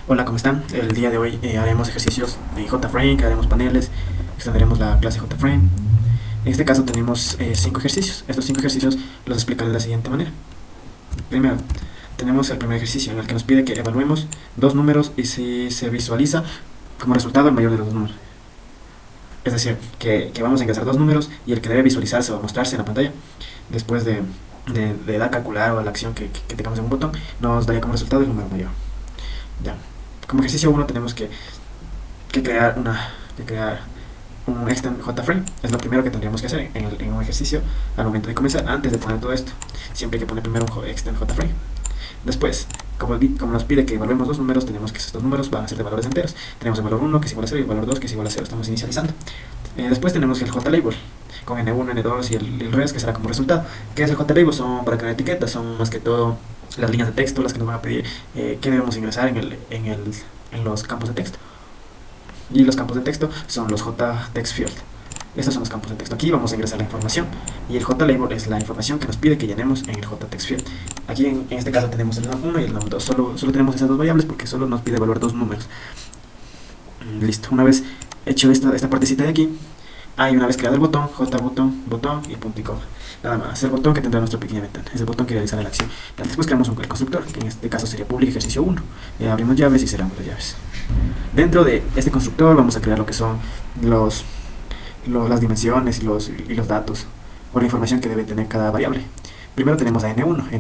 Hola, ¿cómo están? El día de hoy haremos ejercicios de JFrame, haremos paneles, extenderemos la clase JFrame. En este caso tenemos 5 ejercicios. Estos 5 ejercicios los explicaré de la siguiente manera. Primero, tenemos el primer ejercicio en el que nos pide que evaluemos dos números y si se visualiza como resultado el mayor de los dos números. Es decir, que vamos a ingresar dos números y el que debe visualizarse o mostrarse en la pantalla después de dar a calcular o la acción que tengamos en un botón, nos daría como resultado el número mayor. Ya. Como ejercicio 1 tenemos que crear un extend JFrame. Es lo primero que tendríamos que hacer en un ejercicio al momento de comenzar, antes de poner todo esto. Siempre hay que poner primero un extend JFrame. Después, como nos pide que evaluemos dos números, tenemos que estos números van a ser de valores enteros. Tenemos el valor 1 que es igual a 0 y el valor 2 que es igual a 0. Estamos inicializando. Después tenemos el JLabel con N1, N2 y el res, que será como resultado. ¿Qué es el JLabel? Son para crear etiquetas, son más que todo las líneas de texto las que nos van a pedir qué debemos ingresar en los campos de texto. Y los campos de texto son los JTextField. Estos son los campos de texto. Aquí vamos a ingresar la información y el JLabel es la información que nos pide que llenemos en el JTextField. Aquí en este caso tenemos el num1 y el num2. Solo tenemos esas dos variables porque solo nos pide evaluar dos números. Listo. Una vez hecho esta partecita de aquí, una vez creado el botón, botón y punto y coma. Nada más, el botón que tendrá nuestra pequeña ventana, es el botón que realizará la acción. Después creamos el constructor, que en este caso sería public ejercicio 1. Abrimos llaves y cerramos las llaves. Dentro de este constructor vamos a crear lo que son las dimensiones y los datos o la información que debe tener cada variable. Primero tenemos a N1,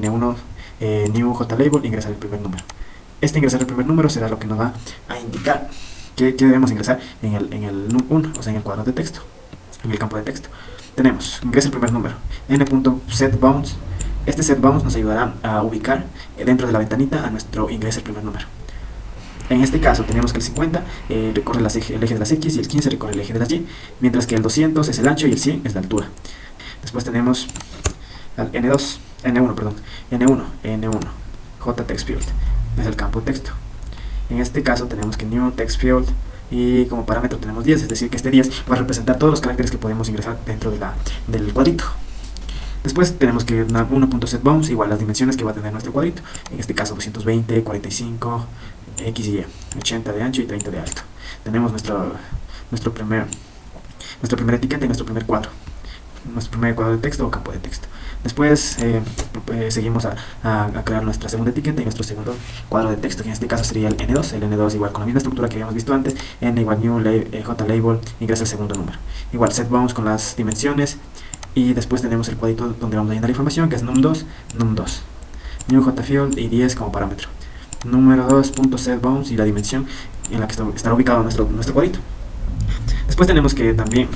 new JLabel, ingresar el primer número. Ingresar el primer número será lo que nos va a indicar que debemos ingresar en el num1, o sea en el cuadro de texto, en el campo de texto. Tenemos, ingresa el primer número, n.setBounds. Este setBounds nos ayudará a ubicar dentro de la ventanita a nuestro ingresa el primer número. En este caso tenemos que el 50 recorre el eje de las X y el 15 recorre el eje de las Y, mientras que el 200 es el ancho y el 100 es la altura. Después tenemos al N1, JTextField, es el campo de texto. En este caso tenemos que new textField y como parámetro tenemos 10, es decir que este 10 va a representar todos los caracteres que podemos ingresar dentro del cuadrito. Después tenemos que 1.setBounds igual las dimensiones que va a tener nuestro cuadrito, en este caso 220, 45, X y Y, 80 de ancho y 30 de alto. Tenemos nuestro primer etiqueta y nuestro primer cuadro de texto o campo de texto. Después seguimos a crear nuestra segunda etiqueta y nuestro segundo cuadro de texto, que en este caso sería el N2 igual con la misma estructura que habíamos visto antes, N igual new JLabel, ingresa el segundo número, igual setBounds con las dimensiones, y después tenemos el cuadrito donde vamos a llenar la información, que es num2, new JField y 10 como parámetro, número 2.setBounds y la dimensión en la que estará ubicado nuestro cuadrito. Después tenemos que también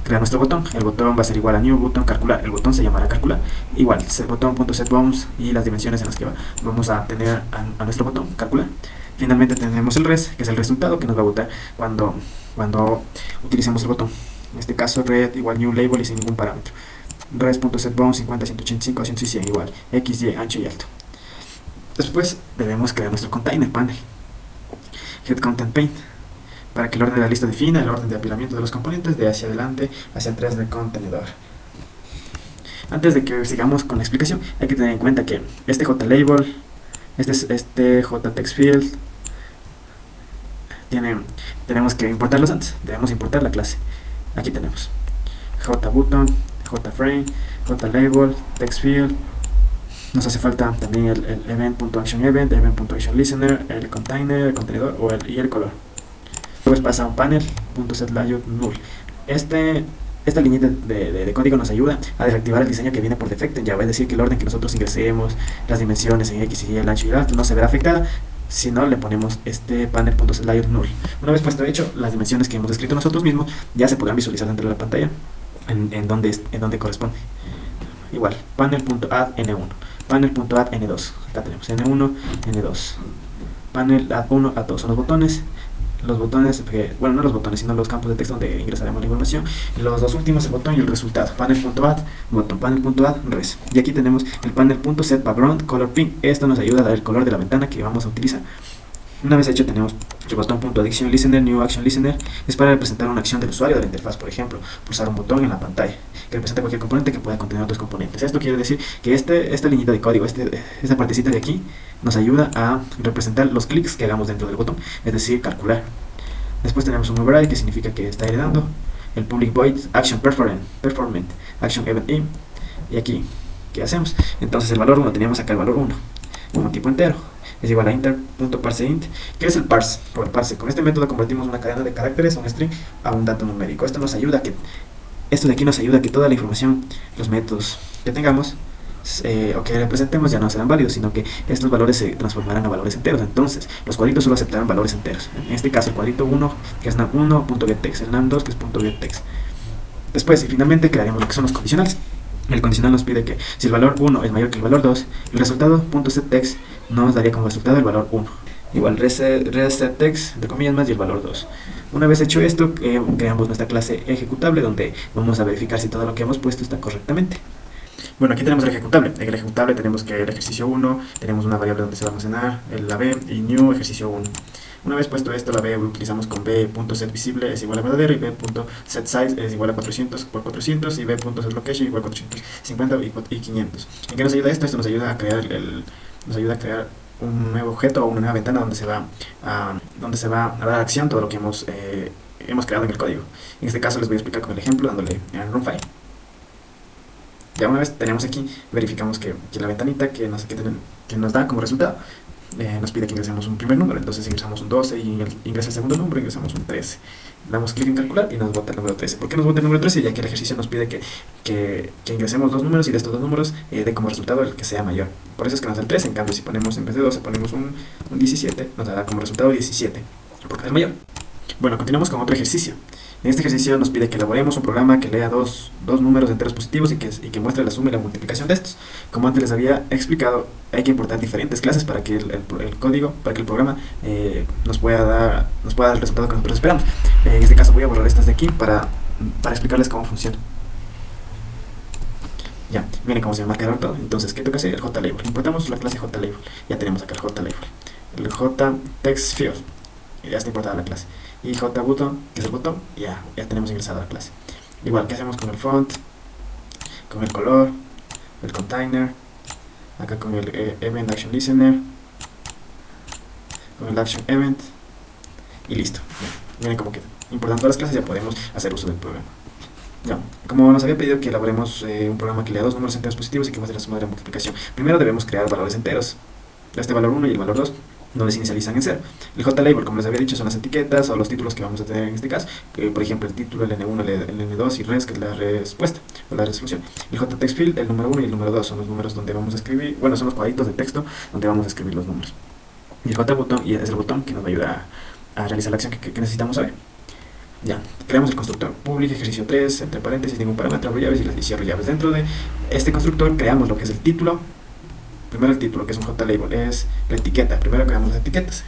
crear nuestro botón. El botón va a ser igual a new button calcular. El botón se llamará calcular. Igual, botón.setBounds y las dimensiones en las que vamos a tener a nuestro botón calcular. Finalmente tenemos el res, que es el resultado que nos va a botar cuando utilicemos el botón. En este caso red igual new label y sin ningún parámetro. Res.setBounds 50, 185, 100 y 100 igual. X, Y, ancho y alto. Después debemos crear nuestro container panel. GetContentPaint, para que el orden de la lista defina el orden de apilamiento de los componentes de hacia adelante hacia atrás del contenedor. Antes de que sigamos con la explicación, hay que tener en cuenta que este JLabel, este JTextField, tenemos que importarlos antes. Debemos importar la clase. Aquí tenemos JButton, JFrame, JLabel, TextField. Nos hace falta también el event.actionEvent, event.actionListener, el container, el contenedor y el color. Después pasa a un panel.setLayoutNull. Esta línea de código nos ayuda a desactivar el diseño que viene por defecto en Java, es decir que el orden que nosotros ingresemos, las dimensiones en X y Y, el ancho y el alto, no se verá afectada si no le ponemos este panel.setLayoutNull. Una vez puesto hecho, las dimensiones que hemos escrito nosotros mismos ya se podrán visualizar dentro de la pantalla en donde corresponde. Igual, panel.addN1, panel.addN2, acá tenemos N1, N2, panel add1, add2, son los botones, bueno, no los botones, sino los campos de texto donde ingresaremos la información. Y los dos últimos, el botón y el resultado, panel.add botón, panel.add res. Y aquí tenemos el panel.setBackground color pink. Esto nos ayuda a dar el color de la ventana que vamos a utilizar. Una vez hecho, tenemos el botón .ActionListener, New Action Listener, es para representar una acción del usuario de la interfaz, por ejemplo, pulsar un botón en la pantalla que representa cualquier componente que pueda contener otros componentes. Esto quiere decir que esta liñita de código, esta partecita de aquí, nos ayuda a representar los clics que hagamos dentro del botón, es decir, calcular. Después tenemos un override, que significa que está heredando el public void action performant action event in, y aquí, ¿qué hacemos? Entonces el valor 1, teníamos acá el valor 1 como tipo entero, es igual a inter.parseInt. ¿Qué es el parse? O el parse. Con este método convertimos una cadena de caracteres, un string, a un dato numérico. Esto de aquí nos ayuda a que toda la información, los métodos que tengamos o que representemos ya no serán válidos, sino que estos valores se transformarán a valores enteros. Entonces, los cuadritos solo aceptarán valores enteros. En este caso, el cuadrito 1, que es num1.getText, el num2, que es .getText. Después, y finalmente, crearemos lo que son los condicionales. El condicional nos pide que si el valor 1 es mayor que el valor 2, el resultado .setText nos daría como resultado el valor 1. Igual resetText, entre comillas, más y el valor 2. Una vez hecho esto, creamos nuestra clase ejecutable, donde vamos a verificar si todo lo que hemos puesto está correctamente. Bueno, aquí tenemos el ejecutable. En el ejecutable tenemos que el ejercicio 1, tenemos una variable donde se va a almacenar la b y new ejercicio 1. Una vez puesto esto, la b utilizamos con b.setVisible es igual a verdadero y b.setSize es igual a 400 por 400 y b.setLocation igual a 450 y 500. ¿En qué nos ayuda esto? Esto nos ayuda a crear un nuevo objeto o una nueva ventana donde se va a dar acción todo lo que hemos creado en el código. En este caso les voy a explicar con el ejemplo dándole en run file. Ya una vez tenemos aquí, verificamos que la ventanita que nos da como resultado nos pide que ingresemos un primer número. Entonces ingresamos un 12 y ingresa el segundo número, ingresamos un 13. Damos clic en calcular y nos bota el número 13. ¿Por qué nos bota el número 13? Ya que el ejercicio nos pide que ingresemos dos números y de estos dos números dé como resultado el que sea mayor. Por eso es que nos da el 13. En cambio, si ponemos en vez de 12, ponemos un 17, nos dará como resultado 17, porque es el mayor. Bueno, continuamos con otro ejercicio. En este ejercicio nos pide que elaboremos un programa que lea dos números enteros positivos y que muestre la suma y la multiplicación de estos. Como antes les había explicado, hay que importar diferentes clases para que el código, para que el programa nos pueda dar el resultado que nosotros esperamos. En este caso voy a borrar estas de aquí para explicarles cómo funciona. Ya, miren cómo se va a marcar todo. Entonces, ¿qué toca hacer? El JLabel. Importamos la clase JLabel. Ya tenemos acá el JLabel. El JTextField. Ya está importada la clase. Y JButton, que es el botón, ya tenemos ingresado a la clase. Igual, ¿qué hacemos con el font? Con el color, el container, acá con el event action listener, con el action event, y listo. Miren cómo queda. Importando todas las clases, ya podemos hacer uso del programa. Ya, como nos había pedido que elaboremos un programa que lea dos números enteros positivos y que muestre la suma de la multiplicación, primero debemos crear valores enteros. Este valor 1 y el valor 2 donde se inicializan en 0. El JLabel, como les había dicho, son las etiquetas o los títulos que vamos a tener en este caso, por ejemplo el título, el N1, el N2 y res, que es la respuesta o la resolución. El JTextField, el número 1 y el número 2 son los números donde vamos a escribir, bueno, son los cuadritos de texto donde vamos a escribir los números. Y el JButton es el botón que nos va a ayudar a realizar la acción que necesitamos saber. Ya, creamos el constructor public ejercicio 3, entre paréntesis, ningún parámetro, abro llaves y cierro llaves. Dentro de este constructor creamos lo que es el título. Primero el título, que es un JLabel, es la etiqueta. Primero creamos las etiquetas.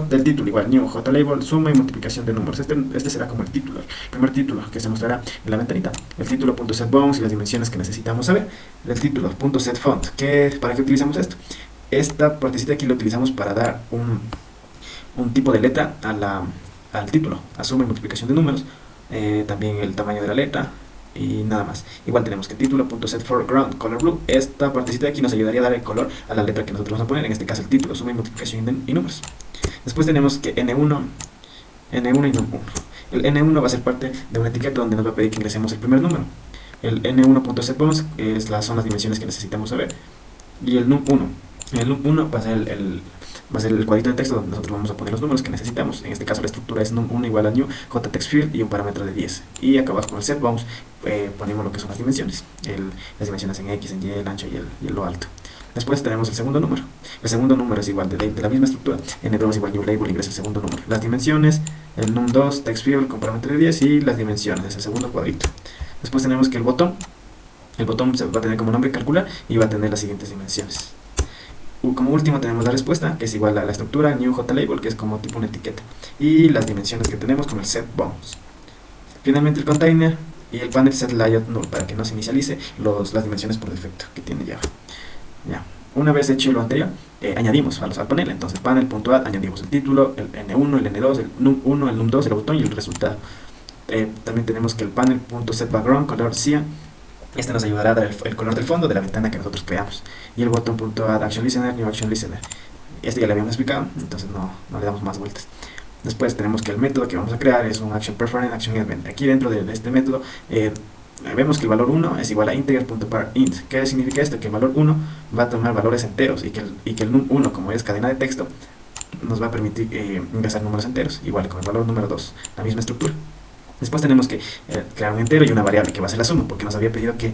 Del título igual, new, JLabel, suma y multiplicación de números. Este será como el título, el primer título que se mostrará en la ventanita. El título.setBounds y las dimensiones que necesitamos saber. El título.setFont, ¿para qué utilizamos esto? Esta partecita aquí la utilizamos para dar un tipo de letra al título, a suma y multiplicación de números. También el tamaño de la letra. Y nada más. Igual tenemos que título.setForeground color blue. Esta partecita de aquí nos ayudaría a dar el color a la letra que nosotros vamos a poner, en este caso el título, suma y multiplicación y números. Después tenemos que N1 y num1. El N1 va a ser parte de una etiqueta donde nos va a pedir que ingresemos el primer número. El N1.setBounds son las dimensiones que necesitamos saber. Y el num1. El num1 va a ser el cuadrito de texto donde nosotros vamos a poner los números que necesitamos. En este caso la estructura es num1 igual a new JTextField y un parámetro de 10. Y acá abajo con el setBounds ponemos lo que son las dimensiones. Las dimensiones en X, en Y, el ancho y lo alto. Después tenemos el segundo número. El segundo número es igual de la misma estructura. N2 es igual new label, ingresa el segundo número. Las dimensiones, el num2 textField con parámetro de 10 y las dimensiones, es el segundo cuadrito. Después tenemos que el botón va a tener como nombre calcular y va a tener las siguientes dimensiones. Como último tenemos la respuesta, que es igual a la estructura new JLabel, que es como tipo una etiqueta, y las dimensiones que tenemos con el setBounds. Finalmente el container y el panel setLayout null para que nos inicialice las dimensiones por defecto que tiene Java. Ya. Una vez hecho lo anterior, añadimos al panel. Entonces panel.add, añadimos el título, el N1, el N2, el num1, el num2, el botón y el resultado. También tenemos que el panel.setBackground color cyan, este nos ayudará a dar el color del fondo de la ventana que nosotros creamos. Y el botón.add action listener, new action listener. Este ya lo habíamos explicado, entonces no le damos más vueltas. Después tenemos que el método que vamos a crear es un action preference action element. Aquí dentro de este método vemos que el valor 1 es igual a integer.parint. ¿Qué significa esto? Que el valor 1 va a tomar valores enteros y que el num1, como es cadena de texto, nos va a permitir ingresar números enteros, igual con el valor número 2, la misma estructura. Después tenemos que crear un entero y una variable que va a ser la suma, porque nos había pedido que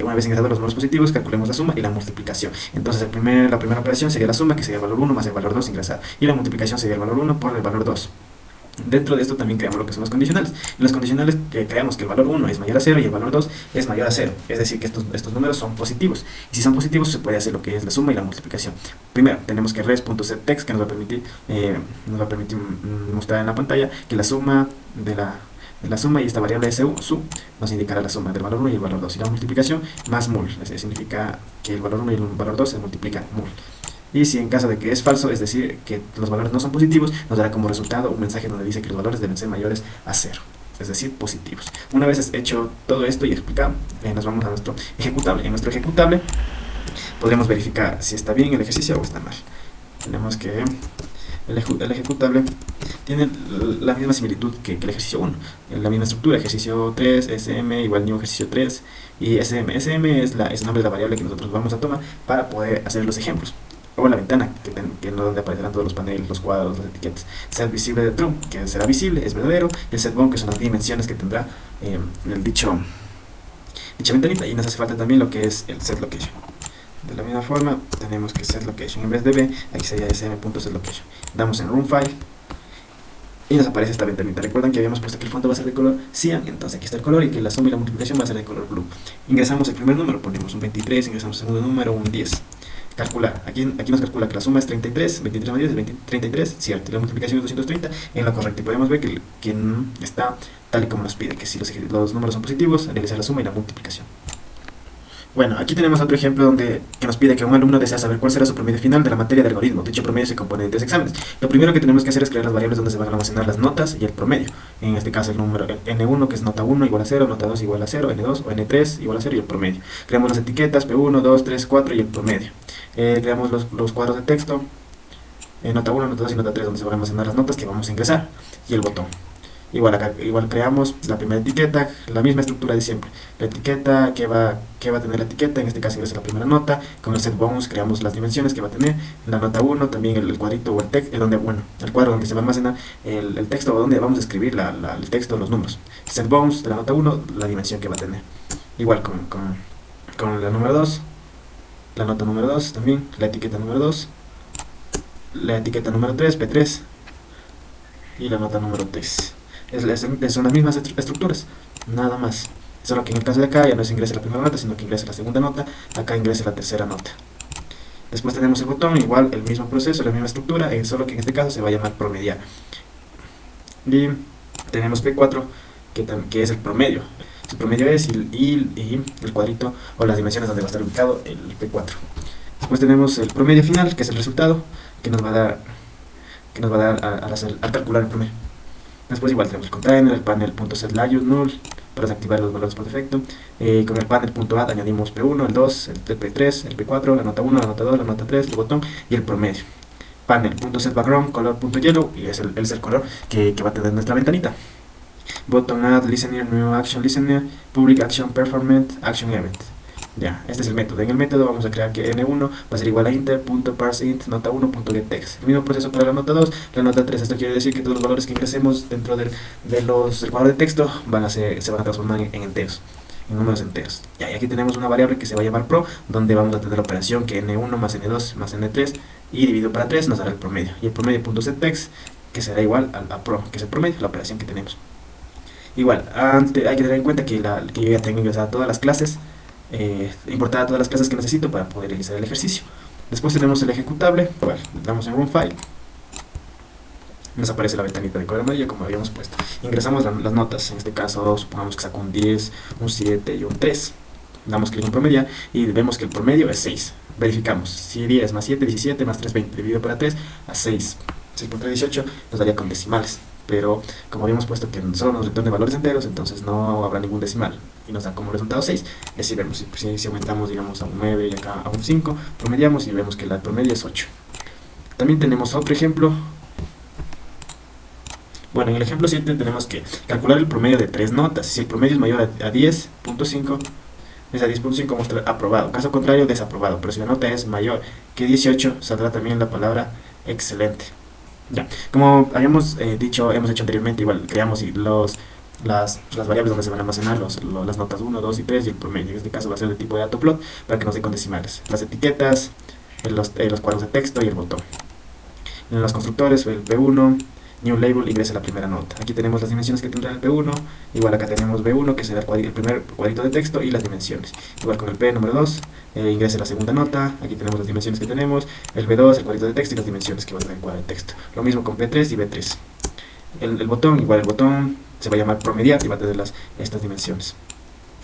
una vez ingresados los números positivos calculemos la suma y la multiplicación. Entonces la primera operación sería la suma, que sería el valor 1 más el valor 2 ingresado, y la multiplicación sería el valor 1 por el valor 2. Dentro de esto también creamos lo que son los condicionales. En los condicionales creamos que el valor 1 es mayor a 0 y el valor 2 es mayor a 0. Es decir, que estos números son positivos. Y si son positivos se puede hacer lo que es la suma y la multiplicación. Primero tenemos que res.setText, que nos va a permitir mostrar en la pantalla que la suma de la suma y esta variable su nos indicará la suma del valor 1 y el valor 2. Y la multiplicación más mul, significa que el valor 1 y el valor 2 se multiplican mul. Y si en caso de que es falso, es decir, que los valores no son positivos, nos dará como resultado un mensaje donde dice que los valores deben ser mayores a 0, es decir, positivos. Una vez hecho todo esto y explicado, nos vamos a nuestro ejecutable. En nuestro ejecutable podremos verificar si está bien el ejercicio o está mal. Tenemos que el ejecutable tiene la misma similitud que el ejercicio 1, la misma estructura, ejercicio 3, sm igual new ejercicio 3 y sm. Sm es el nombre de la variable que nosotros vamos a tomar para poder hacer los ejemplos. O la ventana, que no donde aparecerán todos los paneles, los cuadros, las etiquetas. Set visible de true, que será visible, es verdadero. Y el set bound, que son las dimensiones que tendrá dicha ventanita. Y nos hace falta también lo que es el set location. De la misma forma, tenemos que set location en vez de b, aquí sería sm.setLocation. Damos en room file y nos aparece esta ventanita. Recuerdan que habíamos puesto que el fondo va a ser de color cyan, entonces aquí está el color y que la suma y la multiplicación va a ser de color blue. Ingresamos el primer número, ponemos un 23, ingresamos el segundo número, un 10. Calcular, aquí nos calcula que la suma es 33, 23 más 10 es 33, cierto, y la multiplicación es 230 en lo correcto. Y podemos ver que está tal y como nos pide, que si los números son positivos, realizar la suma y la multiplicación. Bueno, aquí tenemos otro ejemplo que nos pide que un alumno desea saber cuál será su promedio final de la materia de algoritmo. Dicho promedio se compone de 3 exámenes. Lo primero que tenemos que hacer es crear las variables donde se van a almacenar las notas y el promedio. En este caso el número N1, que es nota 1 igual a 0, nota 2 igual a 0, N2 o N3 igual a 0 y el promedio. Creamos las etiquetas P1, 2, 3, 4 y el promedio. Creamos los cuadros de texto, nota 1, nota 2 y nota 3, donde se van a almacenar las notas que vamos a ingresar, y el botón. Igual creamos la primera etiqueta, la misma estructura de siempre. La etiqueta, que va a tener la etiqueta, en este caso ingresa la primera nota. Con el set bounds creamos las dimensiones que va a tener. En la nota 1 también el cuadrito o el texto, el cuadro donde se va a almacenar el texto o donde vamos a escribir el texto o los números. Set bounds de la nota 1, la dimensión que va a tener. Igual con la número 2, la nota número 2 también, la etiqueta número 2, la etiqueta número 3, P3 y la nota número 3. Son las mismas estructuras, nada más. Solo que en el caso de acá ya no se ingresa la primera nota, sino que ingresa la segunda nota, acá ingresa la tercera nota. Después tenemos el botón, igual el mismo proceso, la misma estructura, solo que en este caso se va a llamar promediar. Y tenemos P4, que es el promedio. Su promedio es y el cuadrito o las dimensiones donde va a estar ubicado el P4. Después tenemos el promedio final, que es el resultado que nos va a dar al calcular el promedio. Después igual tenemos el container, el panel.setLayus null para desactivar los valores por defecto. Con el panel.add añadimos P1, el 2, el P3, el P4, la nota 1, la nota 2, la nota 3, el botón y el promedio. Panel.setBackground, color.yellow, y es el color que va a tener nuestra ventanita. Button add listener, new action listener, public action performance, action event. Ya, este es el método. En el método vamos a crear que n1 va a ser igual a inter.parseInt nota1.getText. El mismo proceso para la nota 2, la nota 3. Esto quiere decir que todos los valores que ingresemos dentro del cuadro de texto se van a transformar en enteros, en números enteros. Ya, y aquí tenemos una variable que se va a llamar pro, donde vamos a tener la operación que n1 más n2 más n3 y dividido para 3 nos dará el promedio. Y el promedio.setText, que será igual a pro, que es el promedio, la operación que tenemos. Igual, hay que tener en cuenta que yo ya tengo ingresadas todas las clases, importada todas las clases que necesito para poder realizar el ejercicio. Después tenemos el ejecutable, igual, le damos en room file, nos aparece la ventanita de color amarillo como habíamos puesto. Ingresamos las notas, en este caso supongamos que saco un 10, un 7 y un 3. Damos clic en promediar y vemos que el promedio es 6. Verificamos. Si 10 más 7, 17 más 3, 20 dividido por 3 a 6. 6.18 nos daría con decimales. Pero como habíamos puesto que solo nos retorne valores enteros, entonces no habrá ningún decimal. Y nos da como resultado 6. Y así vemos, si aumentamos digamos a un 9 y acá a un 5, promediamos y vemos que el promedio es 8. También tenemos otro ejemplo. Bueno, en el ejemplo 7 tenemos que calcular el promedio de 3 notas. Si el promedio es mayor a 10.5, es a 10.5 mostrar aprobado. Caso contrario, desaprobado. Pero si la nota es mayor que 18, saldrá también la palabra excelente. Ya, como habíamos hemos hecho anteriormente, igual creamos las variables donde se van a almacenar las notas 1, 2 y 3 y el promedio. En este caso va a ser de tipo de datoplot para que nos dé con decimales. Las etiquetas, los cuadros de texto y el botón. En los constructores, el P1, New Label, ingresa la primera nota. Aquí tenemos las dimensiones que tendrá el P1, igual acá tenemos B1, que será el primer cuadrito de texto y las dimensiones. Igual con el P número 2, ingresa la segunda nota, aquí tenemos las dimensiones que tenemos, el B2, el cuadrito de texto y las dimensiones que va a tener el cuadro de texto. Lo mismo con P3 y B3. El botón, igual el botón se va a llamar promediar y va a tener estas dimensiones.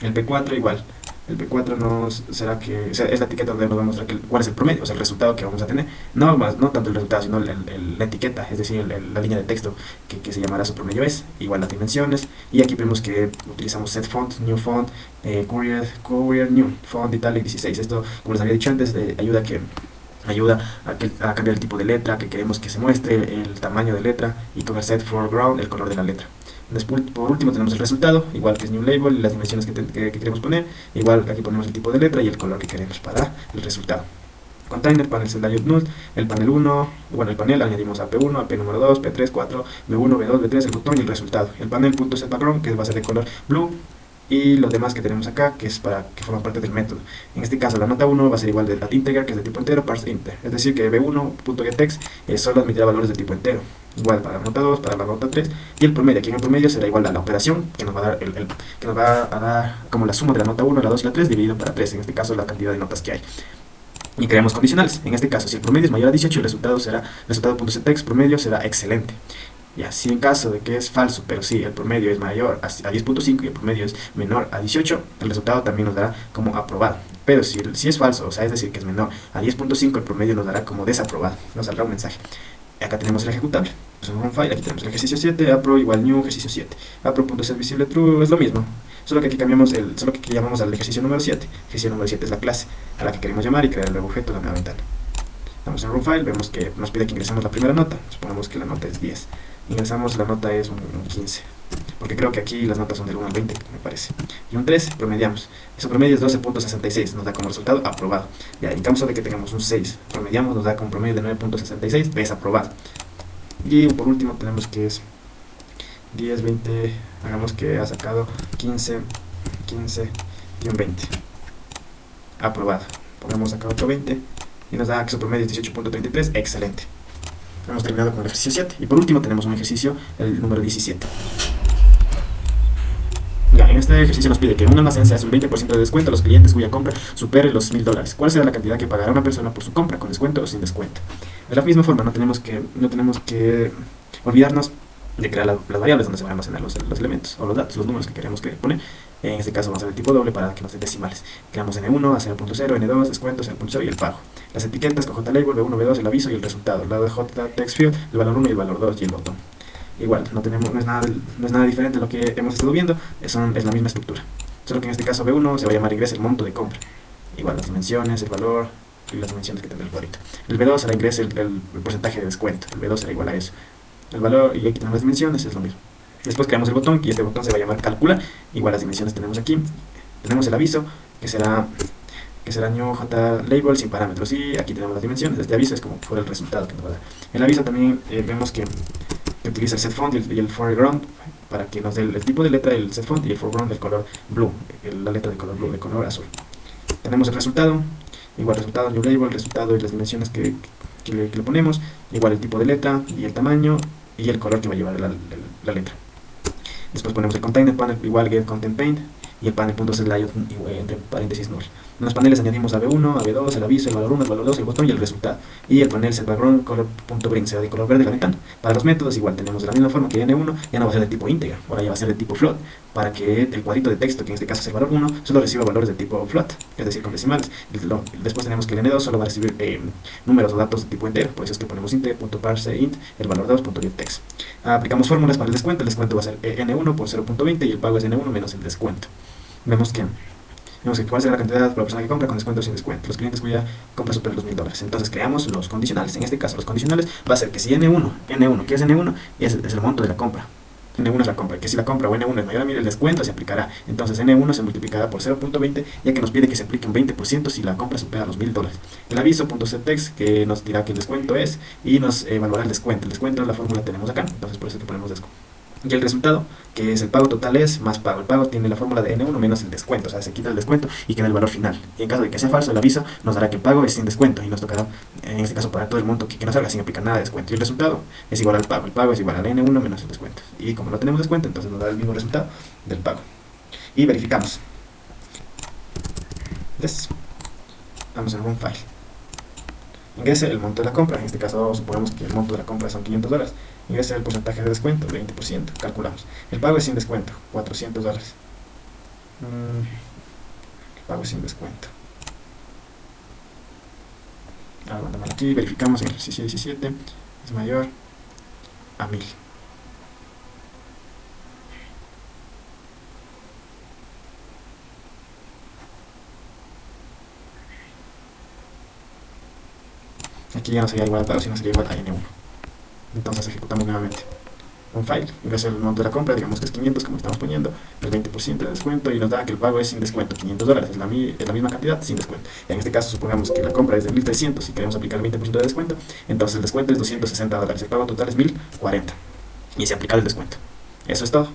El P4 igual. El P4 será que es la etiqueta donde nos va a mostrar cuál es el promedio, o sea, el resultado que vamos a tener. No tanto el resultado, sino la etiqueta, es decir, la línea de texto que se llamará su promedio es, igual las dimensiones. Y aquí vemos que utilizamos set font, new font, courier new, font italic 16. Esto, como les había dicho antes, ayuda a cambiar el tipo de letra que queremos que se muestre, el tamaño de letra, y con el set foreground, el color de la letra. Después, por último, tenemos el resultado, igual que es new label y las dimensiones que queremos poner. Igual aquí ponemos el tipo de letra y el color que queremos para el resultado. Container, panel set layout null, el panel 1, bueno, el panel añadimos a P1, a P número 2, P3, 4, B1, B2, B3, el botón y el resultado. El panel.set background, que va a ser de color blue, y los demás que tenemos acá, que es para que forman parte del método. En este caso la nota 1 va a ser igual de integer, que es de tipo entero, parse inter, es decir que b1.getText solo admitirá valores de tipo entero. Igual para la nota 2, para la nota 3, y el promedio, aquí en el promedio será igual a la operación que nos va a dar, que nos va a dar como la suma de la nota 1, la 2 y la 3 dividido para 3, en este caso la cantidad de notas que hay. Y creamos condicionales. En este caso, si el promedio es mayor a 18, el resultado será resultado.ctext promedio será excelente. Y así en caso de que es falso, pero si el promedio es mayor a 10.5 y el promedio es menor a 18, el resultado también nos dará como aprobado. Pero si es falso, o sea, es decir, que es menor a 10.5, el promedio nos dará como desaprobado, nos saldrá un mensaje. Acá tenemos el ejecutable, es un file, aquí tenemos el ejercicio 7, appro igual new ejercicio 7, appro.set visible true es lo mismo, solo que aquí llamamos al ejercicio número 7. Ejercicio número 7 es la clase a la que queremos llamar y crear el nuevo objeto de la nueva ventana. Estamos en run file, vemos que nos pide que ingresemos la primera nota, supongamos que la nota es 10. Ingresamos, la nota es un 15, porque creo que aquí las notas son del 1 al 20, me parece. Y un 13, promediamos. Ese promedio es 12.66, nos da como resultado aprobado. Ya, en caso de que tengamos un 6, promediamos, nos da como promedio de 9.66, desaprobado. Y por último tenemos que es 10, 20, hagamos que ha sacado 15 y un 20. Aprobado. Ponemos acá otro 20 y nos da que su promedio es 18.33, excelente. Hemos terminado con el ejercicio 7. Y por último tenemos un ejercicio, el número 17. Ya, en este ejercicio nos pide que en un almacén se hace un 20% de descuento a los clientes cuya compra supere los $1000. ¿Cuál será la cantidad que pagará una persona por su compra, con descuento o sin descuento? De la misma forma, no tenemos que olvidarnos de crear las variables donde se van a almacenar los elementos, o los datos, los números que queremos poner. En este caso vamos a ser de tipo doble para que nos dé decimales. Creamos N1 a 0.0, N2, descuento 0.0 y el pago. Las etiquetas con JLabel, B1, B2, el aviso y el resultado. El lado de JTextField, el valor 1 y el valor 2 y el botón. Igual, no es nada diferente a lo que hemos estado viendo, es la misma estructura. Solo que en este caso B1 se va a llamar ingresa el monto de compra. Igual las dimensiones, el valor y las dimensiones que tendrá el cuadrito. El B2 será ingresa el porcentaje de descuento. El B2 será igual a eso. El valor, y aquí tenemos las dimensiones, es lo mismo. Después creamos el botón y este botón se va a llamar calcula. Igual las dimensiones tenemos aquí. Tenemos el aviso que será new JLabel sin parámetros, y aquí tenemos las dimensiones. Este aviso es como fuera el resultado que nos va a dar. El aviso también vemos que utiliza el set font y el foreground para que nos dé el tipo de letra, el set font, y el foreground del color blue, la letra de color blue, de color azul. Tenemos el resultado, igual resultado, new label, resultado y las dimensiones que le ponemos, igual el tipo de letra y el tamaño y el color que va a llevar la letra. Después ponemos el container panel, igual get content paint, y el panel.setLayout entre paréntesis null. En los paneles añadimos a B1, a B2, el aviso, el valor 1, el valor 2, el botón y el resultado. Y el panel setBackground color.bring será de color verde la ventana. Para los métodos igual tenemos de la misma forma que N1, ya no va a ser de tipo íntegra, ahora ya va a ser de tipo float. para que el cuadrito de texto, que en este caso es el valor 1, solo reciba valores de tipo float, es decir, con decimales. Después tenemos que el n2 solo va a recibir números o datos de tipo entero, por eso es que ponemos int.parseInt, el valor 2.getText. Aplicamos fórmulas para el descuento va a ser n1 por 0.20 y el pago es n1 menos el descuento. Vemos que cuál será la cantidad por la persona que compra con descuento o sin descuento. Los clientes cuya compra supera los $1000. Entonces creamos los condicionales. En este caso, los condicionales va a ser que si N1, ¿qué es N1? Es el monto de la compra. N1 es la compra, que si la compra o N1 es mayor a 1000, el descuento se aplicará. Entonces N1 se multiplicará por 0.20, ya que nos pide que se aplique un 20% si la compra supera los $1000. El aviso.setText, que nos dirá que el descuento es, y nos evaluará el descuento. El descuento, la fórmula tenemos acá, entonces por eso es que ponemos descuento. Y el resultado, que es el pago total, es más pago. El pago tiene la fórmula de N1 menos el descuento, o sea, se quita el descuento y queda el valor final. Y en caso de que sea falso, el aviso nos dará que el pago es sin descuento y nos tocará, en este caso, pagar todo el monto que nos salga sin aplicar nada de descuento. Y el resultado es igual al pago. El pago es igual al N1 menos el descuento. Y como no tenemos descuento, entonces nos da el mismo resultado del pago. Y verificamos. Entonces, vamos a algún file. Ingrese el monto de la compra. En este caso, suponemos que el monto de la compra son $500. Ingresa el porcentaje de descuento, 20%. Calculamos. El pago es sin descuento, $400. El pago es sin descuento. Ahora mandamos aquí, verificamos el ejercicio 17 es mayor a 1000. Aquí ya no sería igual al pago, sino sería igual a N1. Entonces ejecutamos nuevamente un file, ingresa el monto de la compra, digamos que es 500 como estamos poniendo, el 20% de descuento y nos da que el pago es sin descuento, $500, es la misma cantidad sin descuento. En este caso supongamos que la compra es de 1300 y queremos aplicar el 20% de descuento, entonces el descuento es $260, el pago total es 1040 y se aplica el descuento. Eso es todo.